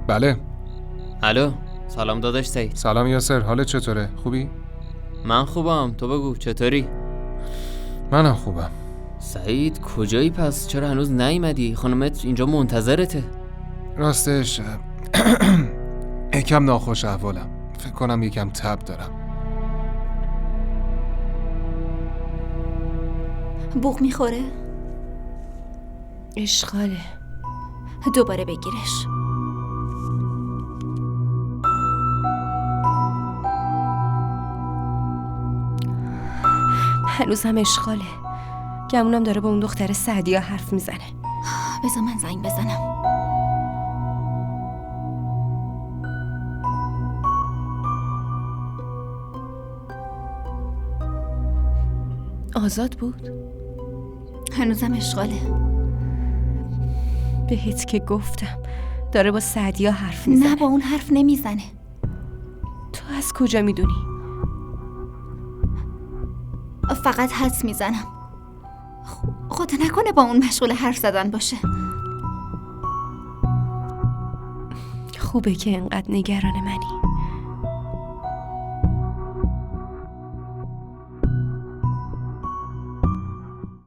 بله. الو، سلام داداش سعید. سلام یاسر، حالت چطوره؟ خوبی؟ من خوبم، تو بگو چطوری؟ منم خوبم. سعید کجایی پس؟ چرا هنوز نیومدی؟ خانمت اینجا منتظرته. راستش یکم ناخوش احوالم. فکر کنم یکم تب دارم. بوق میخوره؟ اشغاله. دوباره بگیرش. هنوز هم اشغاله. گمونم داره با اون دختر سعدیا حرف میزنه. بذار من زنگ بزنم. آزاد بود؟ هنوزم اشغاله. بهت که گفتم داره با سعدیا حرف میزنه. نه، با اون حرف نمیزنه. تو از کجا میدونی؟ فقط حدس میزنم. خدا نکنه با اون مشغول حرف زدن باشه. خوبه که انقدر نگران منی.